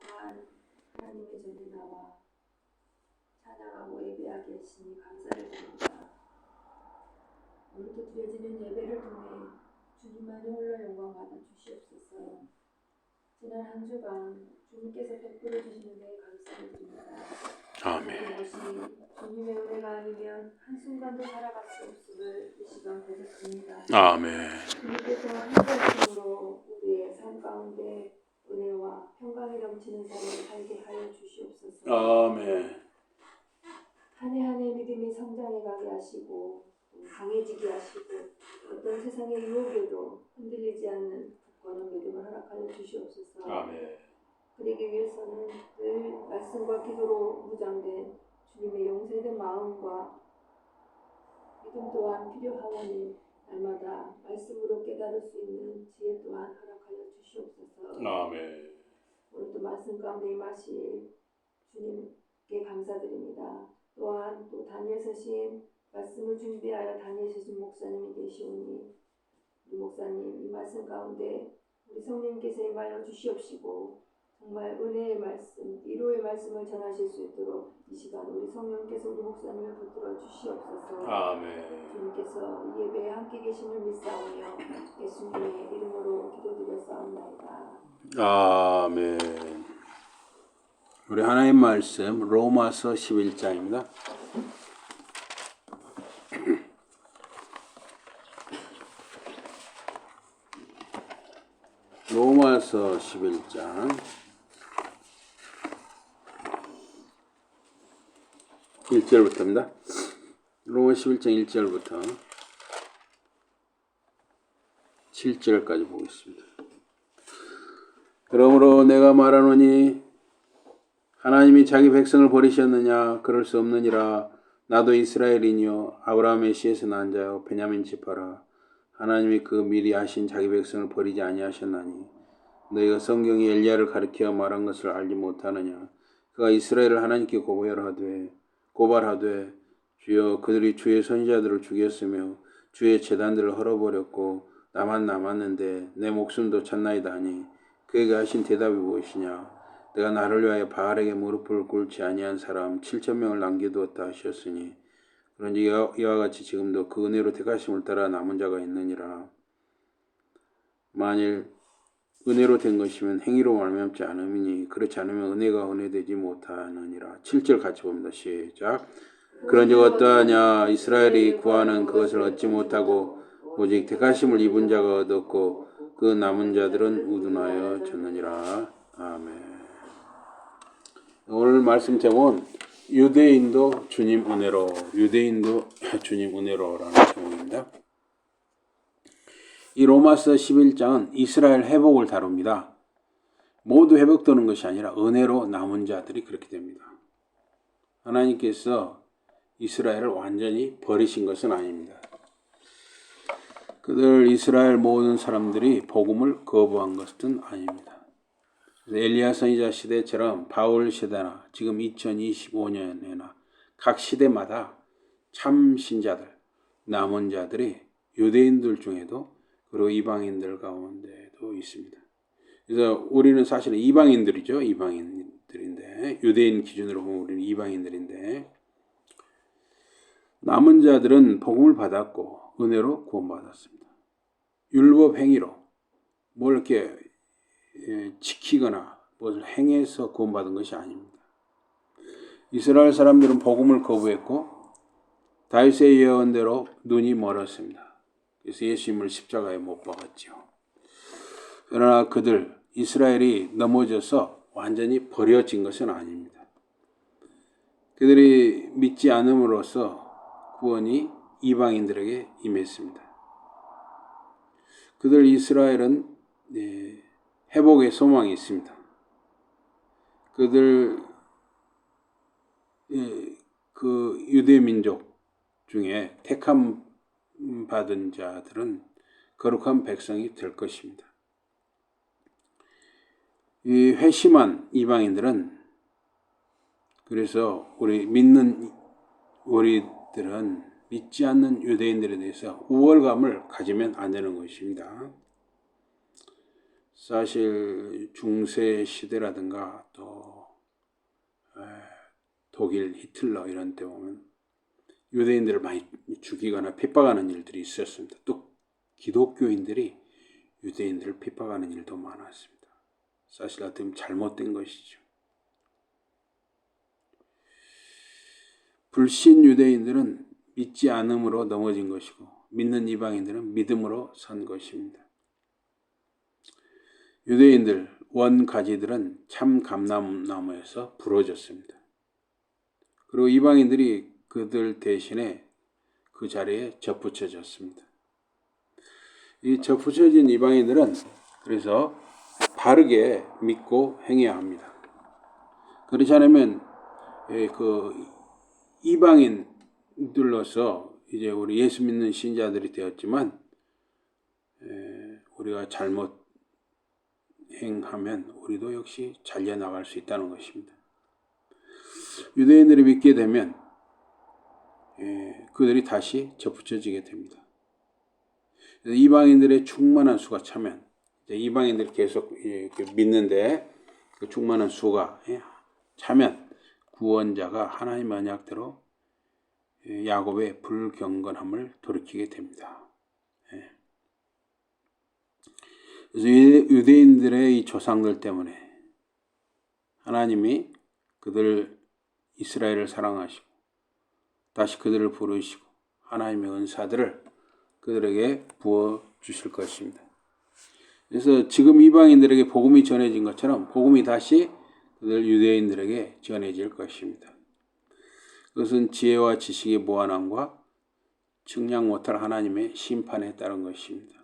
또한 하나님의 전에 나와 찬양하고 예배하게 하시니 감사를 드립니다. 오늘도 드려지는 예배를 통해 주님만이 홀로 영광 받아 주시옵소서. 지난 한 주간 주님께서 베풀어 주시는 데 감사를 드립니다. 아멘. 모든 것이 주님의 은혜가 아니면 한순간도 살아갈 수 없음을 이 시간 고백합니다. 아멘. 주님께서 한결같으로 우리의 삶 가운데 은혜와 평강이 넘치는 삶을 살게 하여 주시옵소서. 아멘. 한 해 한 해 믿음이 성장해 가게 하시고 강해지게 하시고 어떤 세상의 유혹에도 흔들리지 않는 굳건한 믿음을 허락하여 주시옵소서. 아멘. 그러기 위해서는 늘 말씀과 기도로 무장된 주님의 용서된 마음과 믿음 또한 필요하오니 날마다 말씀으로 깨달을 수 있는 지혜 또한 허락하여 주시옵소서. 아멘. 오늘도 말씀 가운데 임하실 주님께 감사드립니다. 또한 또 다니엘 서신 말씀을 준비하여 다니엘 서신 목사님이 계시오니 우리 목사님 이 말씀 가운데 우리 성령님께서 임하여 주시옵시고 정말 은혜의 말씀, 위로의 말씀을 전하실 수 있도록 이 시간 우리 성령님께서 우리 목사님을 붙들어 주시옵소서. 아멘. 주님께서 이 예배에 함께 계심을 믿사오며 예수님의 이름으로 기도드렸사옵나이다. 아멘. 우리 하나님 말씀 로마서 11장입니다. 로마서 11장 1절부터입니다. 로마 11장 1절부터 7절까지 보겠습니다. 그러므로 내가 말하노니 하나님이 자기 백성을 버리셨느냐? 그럴 수 없느니라. 나도 이스라엘이니요 아브라함의 씨에서 난 자요 베냐민 지파라. 하나님이 그 미리 아신 자기 백성을 버리지 아니하셨나니 너희가 성경이 엘리야를 가리켜 말한 것을 알지 못하느냐? 그가 이스라엘을 하나님께 고발하되 주여 그들이 주의 선지자들을 죽였으며 주의 제단들을 헐어버렸고 나만 남았는데 내 목숨도 찾나이다 하니 그에게 하신 대답이 무엇이냐? 내가 나를 위하여 바알에게 무릎을 꿇지 아니한 사람 7,000명을 남겨두었다 하셨으니 그런지 이와 같이 지금도 그 은혜로 택하심을 따라 남은 자가 있느니라. 만일 은혜로 된 것이면 행위로 말미암지 않음이니 그렇지 않으면 은혜가 은혜되지 못하느니라. 7절 같이 봅니다. 시작. 그런즉 어떠하냐? 이스라엘이 구하는 그것을 얻지 못하고 오직 택하심을 입은 자가 얻었고 그 남은 자들은 우둔하여 졌느니라. 아멘. 오늘 말씀 제목은 유대인도 주님 은혜로, 유대인도 주님 은혜로라는 제목입니다. 이 로마서 11장은 이스라엘 회복을 다룹니다. 모두 회복되는 것이 아니라 은혜로 남은 자들이 그렇게 됩니다. 하나님께서 이스라엘을 완전히 버리신 것은 아닙니다. 그들 이스라엘 모든 사람들이 복음을 거부한 것은 아닙니다. 엘리야 선지자 시대처럼 바울 시대나 지금 2025년에나 각 시대마다 참 신자들, 남은 자들이 유대인들 중에도 그리고 이방인들 가운데도 있습니다. 그래서 우리는 사실은 이방인들이죠. 이방인들인데 유대인 기준으로 보면 우리는 이방인들인데 남은 자들은 복음을 받았고 은혜로 구원받았습니다. 율법 행위로 뭘 이렇게 지키거나 무엇을 행해서 구원받은 것이 아닙니다. 이스라엘 사람들은 복음을 거부했고 다윗의 예언대로 눈이 멀었습니다. 그래서 예수님을 십자가에 못 박았죠. 그러나 그들 이스라엘이 넘어져서 완전히 버려진 것은 아닙니다. 그들이 믿지 않음으로써 구원이 이방인들에게 임했습니다. 그들 이스라엘은 회복의 소망이 있습니다. 그들 그 유대 민족 중에 택함 받은 자들은 거룩한 백성이 될 것입니다. 이 회심한 이방인들은 그래서 우리들은 믿지 않는 유대인들에 대해서 우월감을 가지면 안 되는 것입니다. 사실 중세 시대라든가 또 독일 히틀러 이런 때 보면 유대인들을 많이 죽이거나 핍박하는 일들이 있었습니다. 또 기독교인들이 유대인들을 핍박하는 일도 많았습니다. 사실 어떻게 보면 잘못된 것이죠. 불신 유대인들은 믿지 않음으로 넘어진 것이고 믿는 이방인들은 믿음으로 선 것입니다. 유대인들 원가지들은 참 감람나무에서 부러졌습니다. 그리고 이방인들이 그들 대신에 그 자리에 접붙여졌습니다. 이 접붙여진 이방인들은 그래서 바르게 믿고 행해야 합니다. 그렇지 않으면 그 이방인들로서 이제 우리 예수 믿는 신자들이 되었지만 우리가 잘못 행하면 우리도 역시 잘려나갈 수 있다는 것입니다. 유대인들이 믿게 되면 그들이 다시 접붙여지게 됩니다. 이방인들의 충만한 수가 차면 이방인들이 계속 믿는데 그 충만한 수가 차면 구원자가 하나님 언약대로 야곱의 불경건함을 돌이키게 됩니다. 그래서 유대인들의 이 조상들 때문에 하나님이 그들 이스라엘을 사랑하시고 다시 그들을 부르시고 하나님의 은사들을 그들에게 부어 주실 것입니다. 그래서 지금 이방인들에게 복음이 전해진 것처럼 복음이 다시 그들 유대인들에게 전해질 것입니다. 그것은 지혜와 지식의 무한함과 측량 못할 하나님의 심판에 따른 것입니다.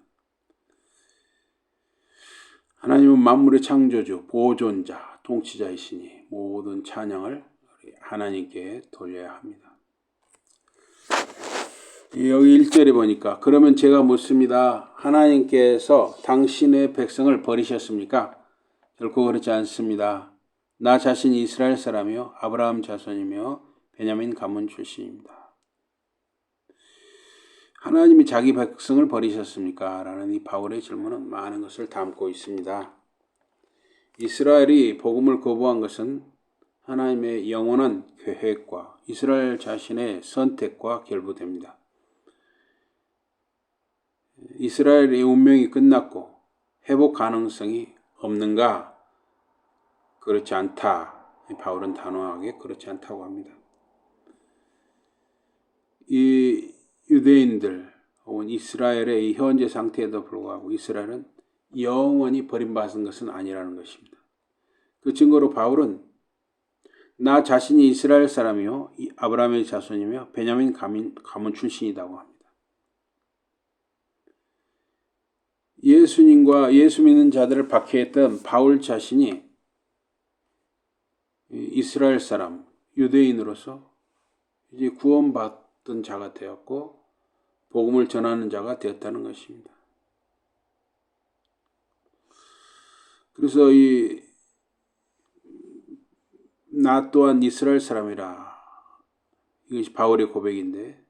하나님은 만물의 창조주, 보존자, 통치자이시니 모든 찬양을 하나님께 돌려야 합니다. 여기 1절에 보니까 그러면 제가 묻습니다. 하나님께서 당신의 백성을 버리셨습니까? 결코 그렇지 않습니다. 나 자신이 이스라엘 사람이요 아브라함 자손이며 베냐민 가문 출신입니다. 하나님이 자기 백성을 버리셨습니까? 라는 이 바울의 질문은 많은 것을 담고 있습니다. 이스라엘이 복음을 거부한 것은 하나님의 영원한 계획과 이스라엘 자신의 선택과 결부됩니다. 이스라엘의 운명이 끝났고 회복 가능성이 없는가? 그렇지 않다. 바울은 단호하게 그렇지 않다고 합니다. 이 유대인들 혹은 이스라엘의 이 현재 상태에도 불구하고 이스라엘은 영원히 버림받은 것은 아니라는 것입니다. 그 증거로 바울은 나 자신이 이스라엘 사람이요 아브라함의 자손이며 베냐민 가문 출신이라고 합니다. 예수님과 예수 믿는 자들을 박해했던 바울 자신이 이스라엘 사람, 유대인으로서 이제 구원받던 자가 되었고 복음을 전하는 자가 되었다는 것입니다. 그래서 나 또한 이스라엘 사람이라 이것이 바울의 고백인데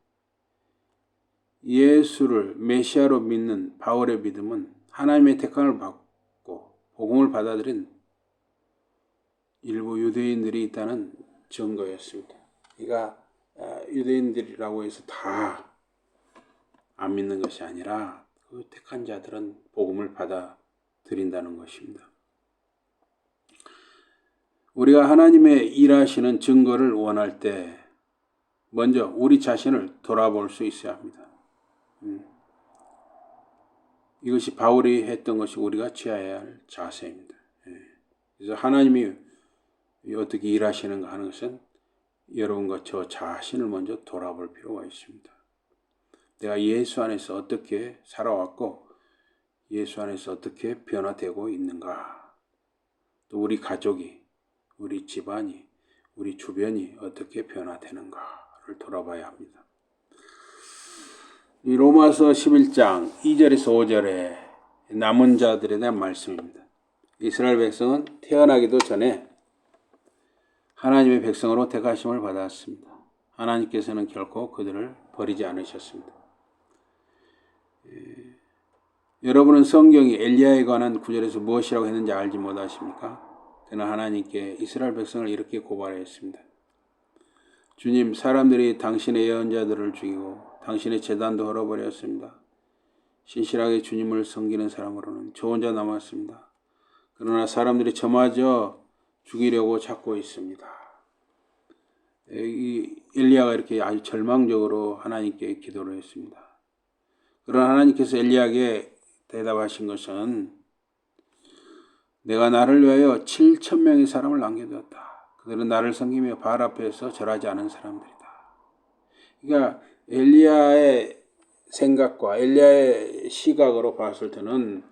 예수를 메시아로 믿는 바울의 믿음은 하나님의 택함을 받고 복음을 받아들인 일부 유대인들이 있다는 증거였습니다. 그러니까 유대인들이라고 해서 다 안 믿는 것이 아니라 그 택한 자들은 복음을 받아들인다는 것입니다. 우리가 하나님의 일하시는 증거를 원할 때 먼저 우리 자신을 돌아볼 수 있어야 합니다. 이것이 바울이 했던 것이 우리가 취해야 할 자세입니다. 그래서 하나님이 어떻게 일하시는가 하는 것은 여러분과 저 자신을 먼저 돌아볼 필요가 있습니다. 내가 예수 안에서 어떻게 살아왔고 예수 안에서 어떻게 변화되고 있는가, 또 우리 가족이, 우리 집안이, 우리 주변이 어떻게 변화되는가를 돌아봐야 합니다. 이 로마서 11장 2절에서 5절에 남은 자들에 대한 말씀입니다. 이스라엘 백성은 태어나기도 전에 하나님의 백성으로 택하심을 받았습니다. 하나님께서는 결코 그들을 버리지 않으셨습니다. 여러분은 성경이 엘리야에 관한 구절에서 무엇이라고 했는지 알지 못하십니까? 그는 하나님께 이스라엘 백성을 이렇게 고발했습니다. 주님, 사람들이 당신의 예언자들을 죽이고 당신의 제단도 헐어버렸습니다. 신실하게 주님을 섬기는 사람으로는 저 혼자 남았습니다. 그러나 사람들이 저마저 죽이려고 찾고 있습니다. 이 엘리야가 이렇게 아주 절망적으로 하나님께 기도를 했습니다. 그러나 하나님께서 엘리야에게 대답하신 것은 내가 나를 위하여 7,000명의 사람을 남겨두었다. 그들은 나를 섬기며 바알 앞에서 절하지 않은 사람들이다. 그러니까 엘리야의 생각과 엘리야의 시각으로 봤을 때는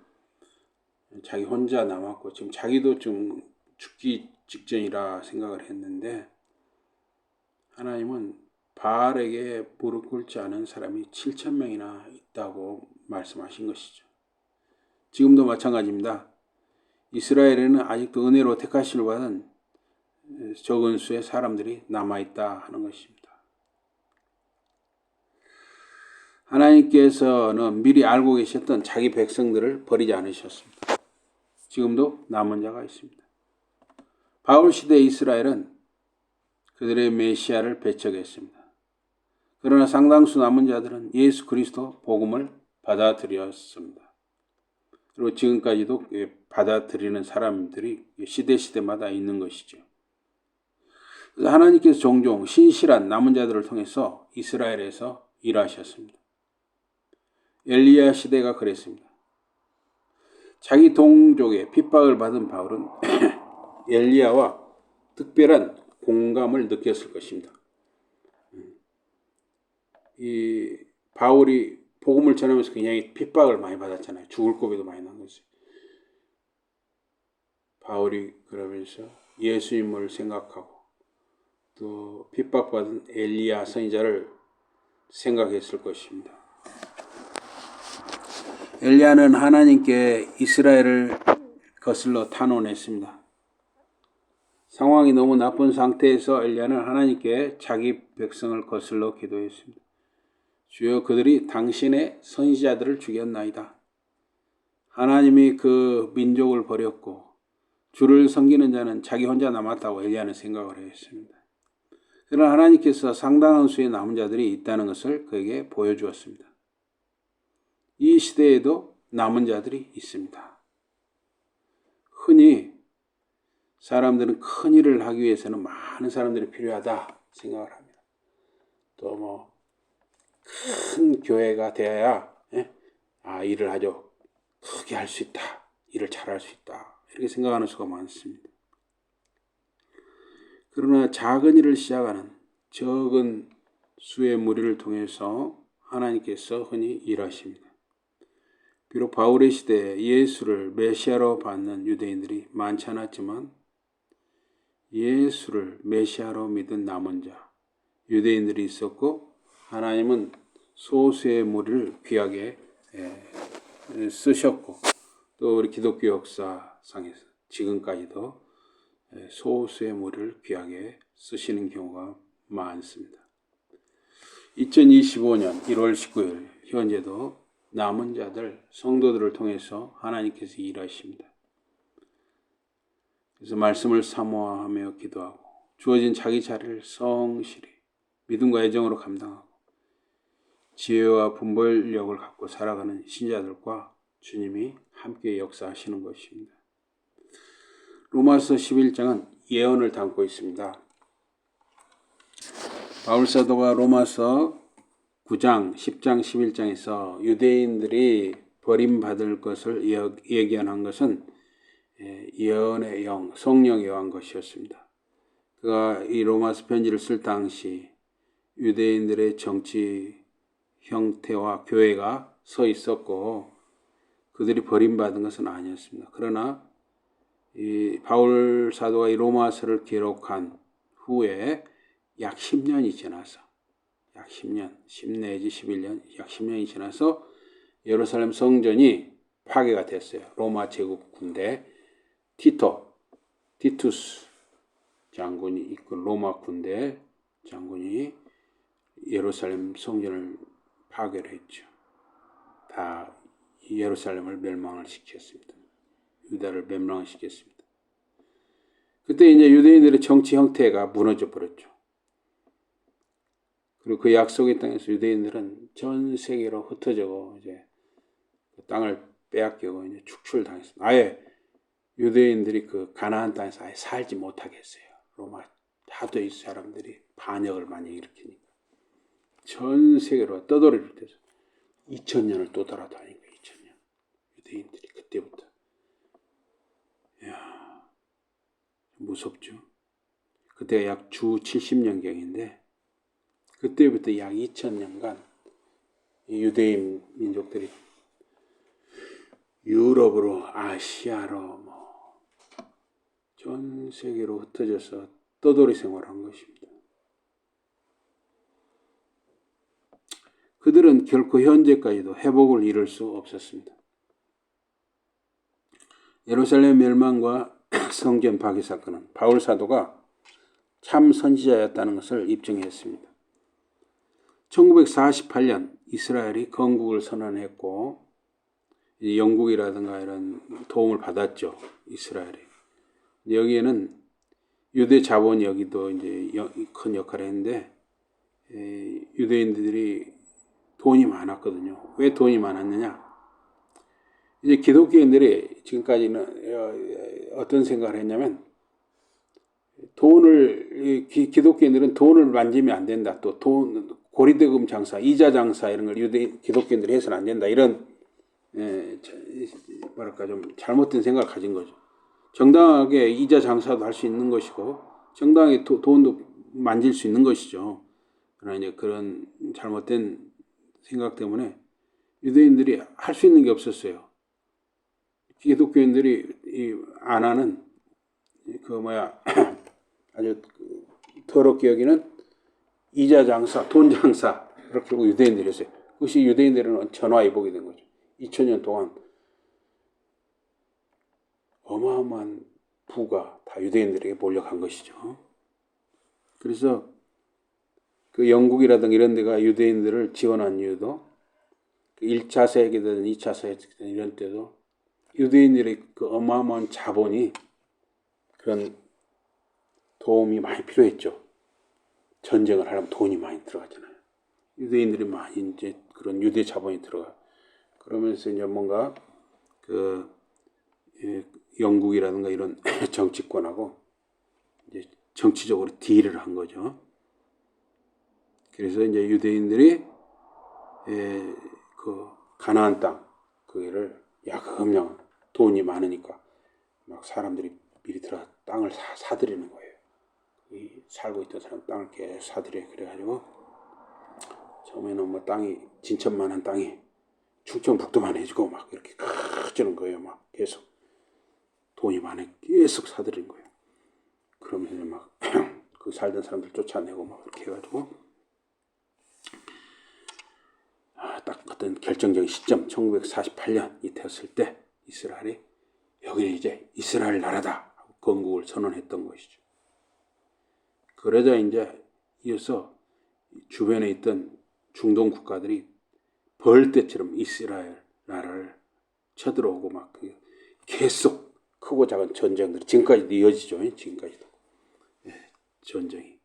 자기 혼자 남았고 지금 자기도 좀 죽기 직전이라 생각을 했는데 하나님은 바알에게 무릎 꿇지 않은 사람이 7,000명이나 있다고 말씀하신 것이죠. 지금도 마찬가지입니다. 이스라엘에는 아직도 은혜로 택하심을 받은 적은 수의 사람들이 남아있다 하는 것입니다. 하나님께서는 미리 알고 계셨던 자기 백성들을 버리지 않으셨습니다. 지금도 남은 자가 있습니다. 바울 시대의 이스라엘은 그들의 메시아를 배척했습니다. 그러나 상당수 남은 자들은 예수 그리스도 복음을 받아들였습니다. 그리고 지금까지도 받아들이는 사람들이 시대마다 있는 것이죠. 그래서 하나님께서 종종 신실한 남은 자들을 통해서 이스라엘에서 일하셨습니다. 엘리야 시대가 그랬습니다. 자기 동족의 핍박을 받은 바울은 엘리야와 특별한 공감을 느꼈을 것입니다. 이 바울이 복음을 전하면서 굉장히 핍박을 많이 받았잖아요. 죽을 고비도 많이 난 거죠. 바울이 그러면서 예수님을 생각하고 또 핍박받은 엘리야 선지자를 생각했을 것입니다. 엘리야는 하나님께 이스라엘을 거슬러 탄원했습니다. 상황이 너무 나쁜 상태에서 엘리야는 하나님께 자기 백성을 거슬러 기도했습니다. 주여, 그들이 당신의 선지자들을 죽였나이다. 하나님이 그 민족을 버렸고 주를 섬기는 자는 자기 혼자 남았다고 엘리야는 생각을 했습니다. 그러나 하나님께서 상당한 수의 남은 자들이 있다는 것을 그에게 보여주었습니다. 이 시대에도 남은 자들이 있습니다. 흔히 사람들은 큰 일을 하기 위해서는 많은 사람들이 필요하다 생각을 합니다. 또 큰 교회가 되어야 일을 아주 크게 할 수 있다. 일을 잘할 수 있다. 이렇게 생각하는 수가 많습니다. 그러나 작은 일을 시작하는 적은 수의 무리를 통해서 하나님께서 흔히 일하십니다. 비록 바울의 시대에 예수를 메시아로 받는 유대인들이 많지 않았지만 예수를 메시아로 믿은 남은 자, 유대인들이 있었고 하나님은 소수의 무리를 귀하게 쓰셨고 또 우리 기독교 역사상에서 지금까지도 소수의 무리를 귀하게 쓰시는 경우가 많습니다. 2025년 1월 19일 현재도 남은 자들, 성도들을 통해서 하나님께서 일하십니다. 그래서 말씀을 사모하며 기도하고 주어진 자기 자리를 성실히 믿음과 애정으로 감당하고 지혜와 분별력을 갖고 살아가는 신자들과 주님이 함께 역사하시는 것입니다. 로마서 11장은 예언을 담고 있습니다. 바울 사도가 로마서 9장, 10장, 11장에서 유대인들이 버림받을 것을 예견한 것은 예언의 영, 성령에 의한 것이었습니다. 그가 이 로마서 편지를 쓸 당시 유대인들의 정치 형태와 교회가 서 있었고 그들이 버림받은 것은 아니었습니다. 그러나 이 바울 사도가 이 로마서를 기록한 후에 약 10년이 지나서 약 10년, 10 내지 11년, 약 10년이 지나서 예루살렘 성전이 파괴가 됐어요. 로마 제국 군대 티투스 장군이 이끈 로마 군대 장군이 예루살렘 성전을 파괴를 했죠. 다 예루살렘을 멸망을 시켰습니다. 유다를 멸망을 시켰습니다. 그때 이제 유대인들의 정치 형태가 무너져 버렸죠. 그리고 그 약속의 땅에서 유대인들은 전 세계로 흩어져고 이제 그 땅을 빼앗기고 이제 축출당했습니다. 아예 유대인들이 그 가나안 땅에서 아예 살지 못하게 했어요. 로마 하도의 사람들이 반역을 많이 일으키니까 전 세계로 떠돌이를 돼서 2000년을 또 돌아다닌 거예요. 2000년 유대인들이 그때부터. 이야, 무섭죠. 그때가 약 주 70년경인데 그때부터 약 2000년간 유대인 민족들이 유럽으로 아시아로 전 세계로 흩어져서 떠돌이 생활한 것입니다. 그들은 결코 현재까지도 회복을 이룰 수 없었습니다. 예루살렘 멸망과 성전 파괴 사건은 바울 사도가 참 선지자였다는 것을 입증했습니다. 1948년 이스라엘이 건국을 선언했고 영국이라든가 이런 도움을 받았죠. 이스라엘이. 여기에는 유대 자본 여기도 이제 큰 역할을 했는데 유대인들이 돈이 많았거든요. 왜 돈이 많았느냐? 이제 기독교인들이 지금까지는 어떤 생각을 했냐면 기독교인들은 돈을 만지면 안 된다. 또 고리대금 장사, 이자 장사 이런 걸 기독교인들이 해서는 안 된다. 이런 뭐랄까 좀 잘못된 생각을 가진 거죠. 정당하게 이자 장사도 할 수 있는 것이고 정당하게 돈도 만질 수 있는 것이죠. 그러나 이제 그런 잘못된 생각 때문에 유대인들이 할 수 있는 게 없었어요. 기독교인들이 안 하는 아주 더럽게 여기는 이자 장사, 돈 장사 그렇게 유대인들이 했어요. 그것이 유대인들은 전화위복이 된 거죠. 2000년 동안 어마어마한 부가 다 유대인들에게 몰려간 것이죠. 그래서 그 영국이라든가 이런 데가 유대인들을 지원한 이유도 1차 세계든 2차 세계든 이런 때도 유대인들의 그 어마어마한 자본이 그런 도움이 많이 필요했죠. 전쟁을 하려면 돈이 많이 들어가잖아요. 유대인들이 많이 이제 그런 유대 자본이 들어가. 그러면서 이제 뭔가 영국이라든가 이런 정치권하고 이제 정치적으로 딜을 한 거죠. 그래서 이제 유대인들이 그 가나안 땅 그거를 야금야금 돈이 많으니까 막 사람들이 미리 들어 땅을 사들이는 거예요. 살고 있던 사람 땅을 계속 사들여. 그래가지고 처음에는 뭐 땅이 진천만한 땅이 충청북도만 해주고 막 이렇게 커지는 거예요. 막 계속 돈이 많이 계속 사들인 거예요. 그러면서 막 그 살던 사람들 쫓아내고 막 그렇게 해가지고 딱 어떤 결정적인 시점 1948년이 되었을 때 이스라엘이 여기 이제 이스라엘 나라다 하고 건국을 선언했던 것이죠. 그러자 이제 이어서 주변에 있던 중동 국가들이 벌떼처럼 이스라엘 나라를 쳐들어오고 막 계속 크고 작은 전쟁들이 지금까지도 이어지죠. 지금까지도 전쟁이.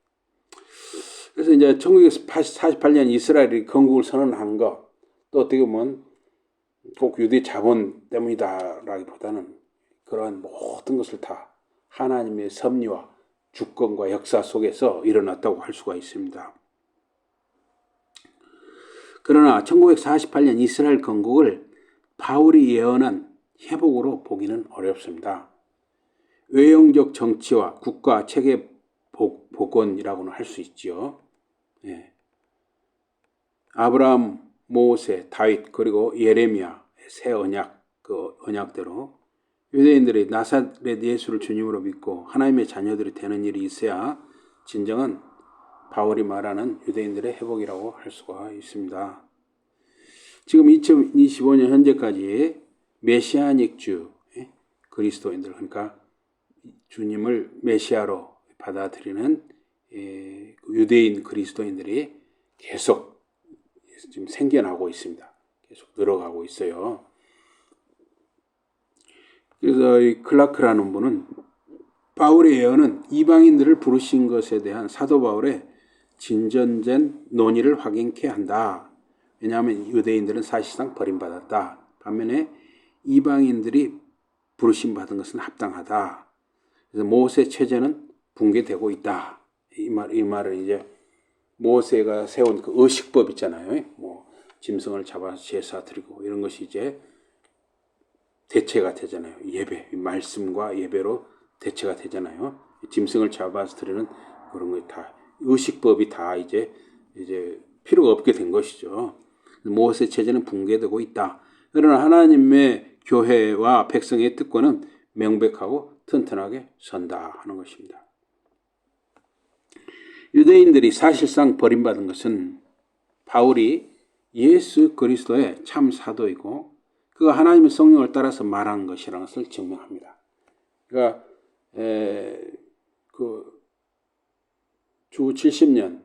그래서 이제 1948년 이스라엘이 건국을 선언한 거 또 어떻게 보면 꼭 유대 자본 때문이다라기보다는 그러한 모든 것을 다 하나님의 섭리와 주권과 역사 속에서 일어났다고 할 수가 있습니다. 그러나 1948년 이스라엘 건국을 바울이 예언한 회복으로 보기는 어렵습니다. 외형적 정치와 국가 체계 복원이라고는 할 수 있지요. 예. 아브라함, 모세, 다윗 그리고 예레미야 새 언약 그 언약대로 유대인들이 나사렛 예수를 주님으로 믿고 하나님의 자녀들이 되는 일이 있어야 진정한 바울이 말하는 유대인들의 회복이라고 할 수가 있습니다. 지금 2025년 현재까지 메시아닉 주 그리스도인들 그러니까 주님을 메시아로 받아들이는 유대인 그리스도인들이 계속 지금 생겨나고 있습니다. 계속 늘어가고 있어요. 그래서 이 클라크라는 분은 바울의 예언은 이방인들을 부르신 것에 대한 사도 바울의 진전된 논의를 확인케 한다. 왜냐하면 유대인들은 사실상 버림받았다. 반면에 이방인들이 부르심 받은 것은 합당하다. 그래서 모세 체제는 붕괴되고 있다. 이 말은 이제 모세가 세운 그 의식법 있잖아요. 뭐 짐승을 잡아서 제사 드리고 이런 것이 이제 대체가 되잖아요. 예배, 말씀과 예배로 대체가 되잖아요. 짐승을 잡아서 드리는 그런 거 다 의식법이 다 이제 필요가 없게 된 것이죠. 모세 체제는 붕괴되고 있다. 그러나 하나님의 교회와 백성의 뜻과는 명백하고 튼튼하게 선다 하는 것입니다. 유대인들이 사실상 버림받은 것은 바울이 예수 그리스도의 참 사도이고 그가 하나님의 성령을 따라서 말한 것이라는 것을 증명합니다. 그러니까 주 70년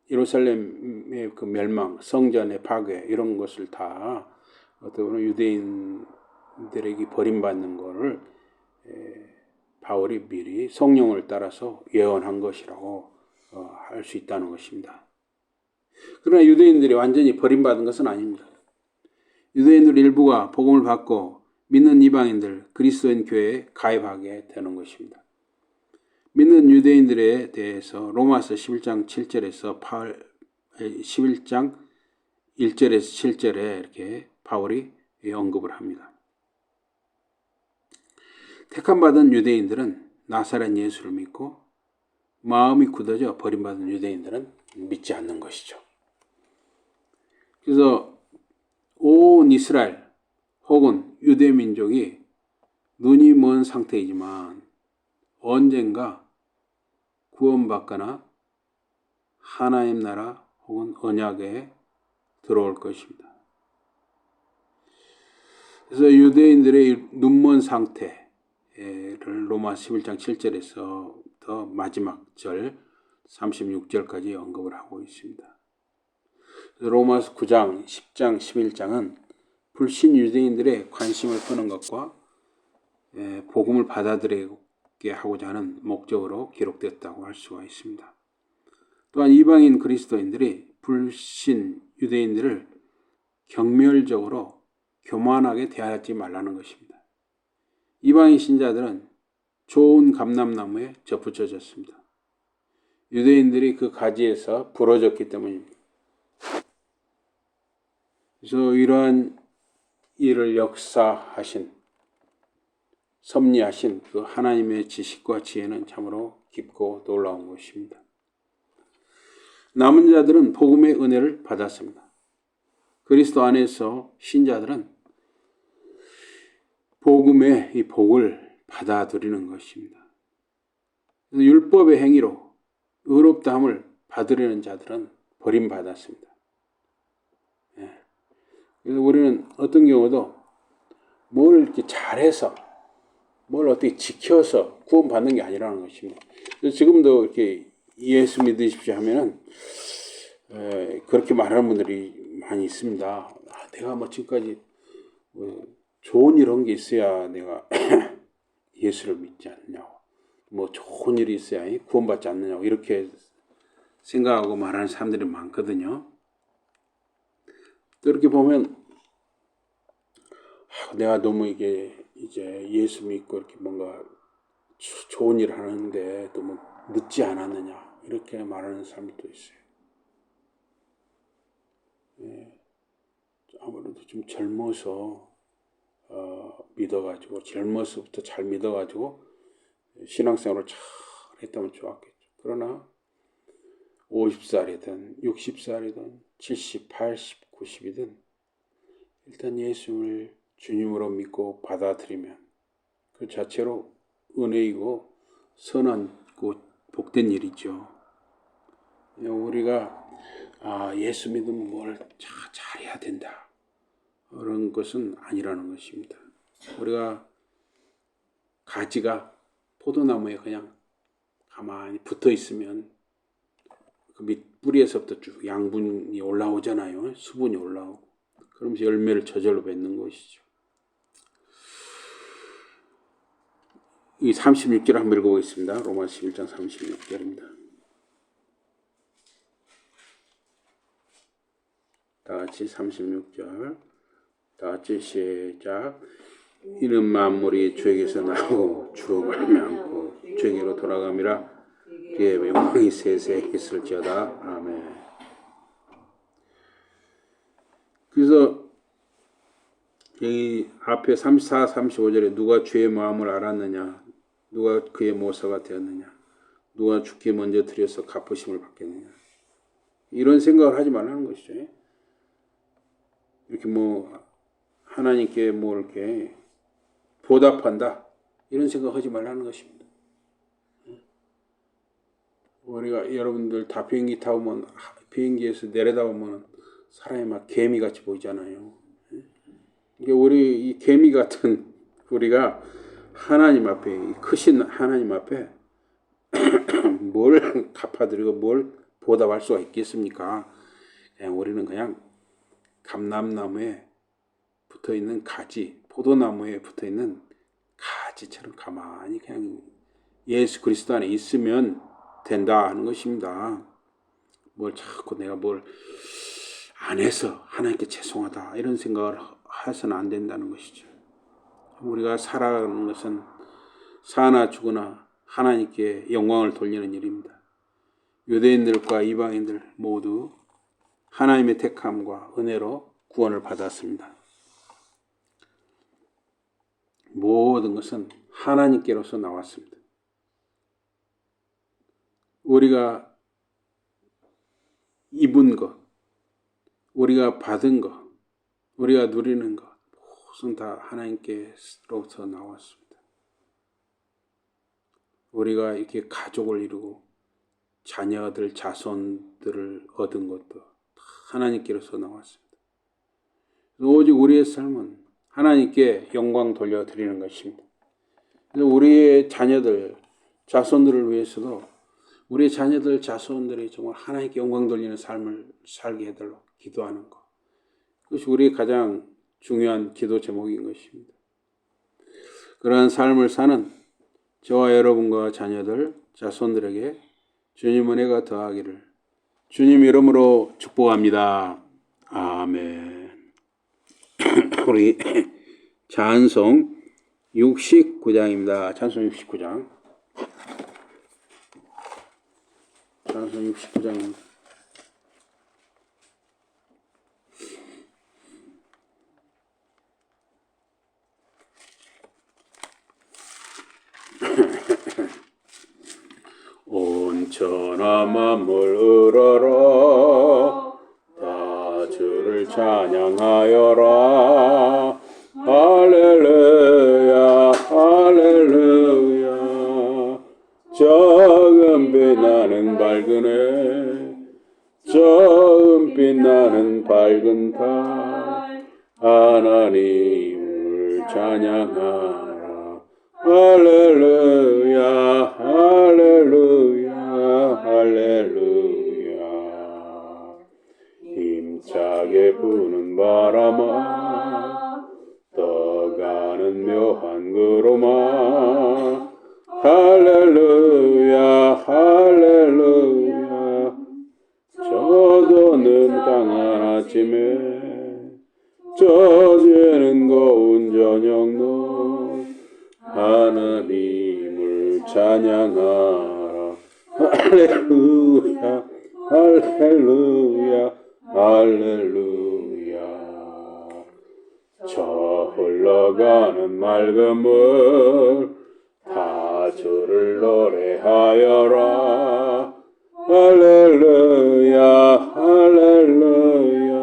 예루살렘의 그 멸망, 성전의 파괴 이런 것을 다 어떻게 보면 유대인들에게 버림받는 것을 바울이 미리 성령을 따라서 예언한 것이라고 할 수 있다는 것입니다. 그러나 유대인들이 완전히 버림받은 것은 아닙니다. 유대인들 일부가 복음을 받고 믿는 이방인들 그리스도인 교회에 가입하게 되는 것입니다. 믿는 유대인들에 대해서 로마서 11장 7절에서 11장 1절에서 7절에 이렇게 바울이 언급을 합니다. 택함받은 유대인들은 나사렛 예수를 믿고 마음이 굳어져 버림받은 유대인들은 믿지 않는 것이죠. 그래서 온 이스라엘 혹은 유대민족이 눈이 먼 상태이지만 언젠가 구원받거나 하나님 나라 혹은 언약에 들어올 것입니다. 그래서 유대인들의 눈먼 상태를 로마 11장 7절에서 마지막 절 36절까지 언급을 하고 있습니다. 로마서 9장, 10장, 11장은 불신 유대인들의 관심을 끄는 것과 복음을 받아들이게 하고자 하는 목적으로 기록됐다고 할 수가 있습니다. 또한 이방인 그리스도인들이 불신 유대인들을 경멸적으로 교만하게 대하지 말라는 것입니다. 이방인 신자들은 좋은 감람나무에 접붙여졌습니다. 유대인들이 그 가지에서 부러졌기 때문입니다. 그래서 이러한 일을 역사하신, 섭리하신 그 하나님의 지식과 지혜는 참으로 깊고 놀라운 것입니다. 남은 자들은 복음의 은혜를 받았습니다. 그리스도 안에서 신자들은 복음의 이 복을 받아들이는 것입니다. 율법의 행위로 의롭다함을 받으려는 자들은 버림받았습니다. 그래서 우리는 어떤 경우도 뭘 이렇게 잘해서 뭘 어떻게 지켜서 구원받는 게 아니라는 것입니다. 그래서 지금도 이렇게 예수 믿으십시오 하면은 그렇게 말하는 분들이 많이 있습니다. 내가 뭐 지금까지 좋은 일 한 게 있어야 내가 예수를 믿지 않느냐고, 뭐 좋은 일이 있어야 구원받지 않느냐고 이렇게 생각하고 말하는 사람들이 많거든요. 또 이렇게 보면 내가 너무 이게 이제 예수 믿고 이렇게 뭔가 좋은 일을 하는데 너무 늦지 않았느냐 이렇게 말하는 사람들도 있어요. 아무래도 좀 젊어서 믿어가지고 젊어서부터 잘 믿어가지고 신앙생활을 잘 했다면 좋았겠죠. 그러나 50살이든 60살이든 70, 80, 90이든 일단 예수를 주님으로 믿고 받아들이면 그 자체로 은혜이고 선하고 복된 일이죠. 우리가 예수 믿으면 뭘 잘해야 된다 그런 것은 아니라는 것입니다. 우리가 가지가 포도나무에 그냥 가만히 붙어 있으면 그 밑 뿌리에서부터 쭉 양분이 올라오잖아요. 수분이 올라오고 그러면서 열매를 저절로 맺는 것이죠. 이 36절 한번 읽어보겠습니다. 로마서 11장 36절입니다. 다 같이 36절. 다 같이 시작. 이는 만물이 주에게서 나고 주로 말미암고 주에게로 돌아감이라. 그의 영광이 세세 있을지어다. 아멘. 그래서 여기 앞에 34, 35절에 누가 주의 마음을 알았느냐, 누가 그의 모사가 되었느냐, 누가 주께 먼저 드려서 갚으심을 받겠느냐, 이런 생각을 하지 말라는 것이죠. 이렇게 하나님께 이렇게 보답한다, 이런 생각하지 말라는 것입니다. 우리가 여러분들 다 비행기 타보면, 비행기에서 내려다보면 사람이 막 개미같이 보이잖아요. 우리 이 개미 같은 우리가 하나님 앞에, 크신 하나님 앞에 뭘 갚아드리고 뭘 보답할 수가 있겠습니까? 우리는 그냥 감람나무에 붙어있는 가지, 포도나무에 붙어있는 가지처럼 가만히 그냥 예수 그리스도 안에 있으면 된다 하는 것입니다. 자꾸 내가 안 해서 하나님께 죄송하다 이런 생각을 해서는 안 된다는 것이죠. 우리가 살아가는 것은 사나 죽으나 하나님께 영광을 돌리는 일입니다. 유대인들과 이방인들 모두 하나님의 택함과 은혜로 구원을 받았습니다. 모든 것은 하나님께로서 나왔습니다. 우리가 입은 것, 우리가 받은 것, 우리가 누리는 것, 모든 다 하나님께로부터 나왔습니다. 우리가 이렇게 가족을 이루고 자녀들, 자손들을 얻은 것도 하나님께로서 나왔습니다. 오직 우리의 삶은 하나님께 영광 돌려드리는 것입니다. 그래서 우리의 자녀들, 자손들을 위해서도 우리의 자녀들, 자손들이 정말 하나님께 영광 돌리는 삶을 살게 해달라고 기도하는 것. 그것이 우리의 가장 중요한 기도 제목인 것입니다. 그러한 삶을 사는 저와 여러분과 자녀들, 자손들에게 주님 은혜가 더하기를 주님 이름으로 축복합니다. 아멘. 우리 찬송 69장입니다. 찬송 69장. 찬송 69장입니다. 온 천하 만물 으러러 다 주를 찬양하여라. 할렐루야 할렐루야. 저 은빛 나는 밝은 해, 저 은빛 나는 밝은 달, 하나님을 찬양하라. 할렐루야 할렐루야 할렐루야. 힘차게 부는 바람아 떠가는 묘한 구름아, 할렐루야 할렐루야. 저도는 강한 아침에 젖지는 고운 저녁도 하나님을 찬양하라. 할렐루야 할렐루야 할렐루야. 저 흘러가는 맑은 물 다 주를 노래하여라. 할렐루야 할렐루야.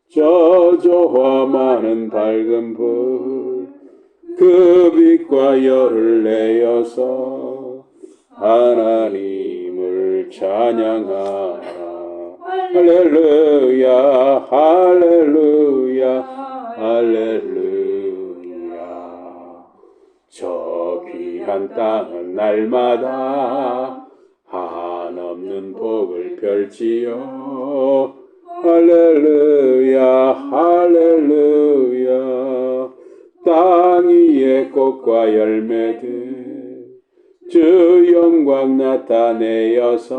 저 조화 많은 밝은 불 그 빛과 열을 내어서 하나님을 찬양하라. 할렐루야 할렐루야 할렐루야. 저 귀한 땅은 날마다 한없는 복을 펼치어 할렐루야 할렐루야. 땅 위에 꽃과 열매들 주 영광 나타내어서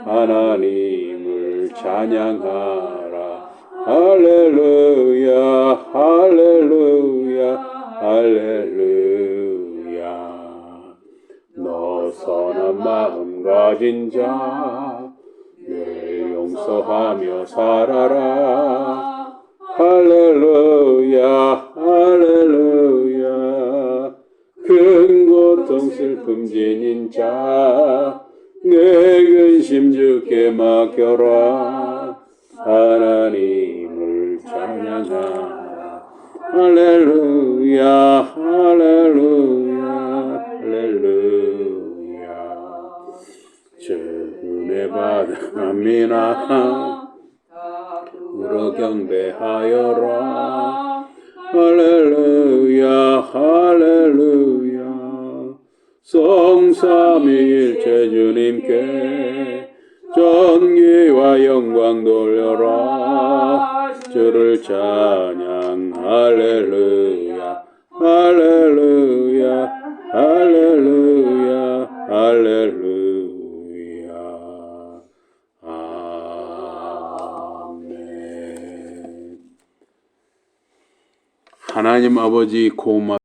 하나님을 찬양하라. 할렐루야 할렐루야 할렐루야. 너 선한 마음 가진 자 늘 용서하며 살아라. 할렐루야 할렐루야. 큰 고통 슬픔 지닌 자 내 근심 주께 맡겨라. 하나님을 찬양하라. 할렐루야 할렐루야 할렐루야. 주 은혜 받음이나 울어 경배하여라. 할렐루야 할렐루야. 성삼위일체 주님께 전기와 영광 돌려라. 주를 찬양 할렐루야 할렐루야 할렐루야 할렐루야. 아멘. 하나님 아버지 고맙습니다.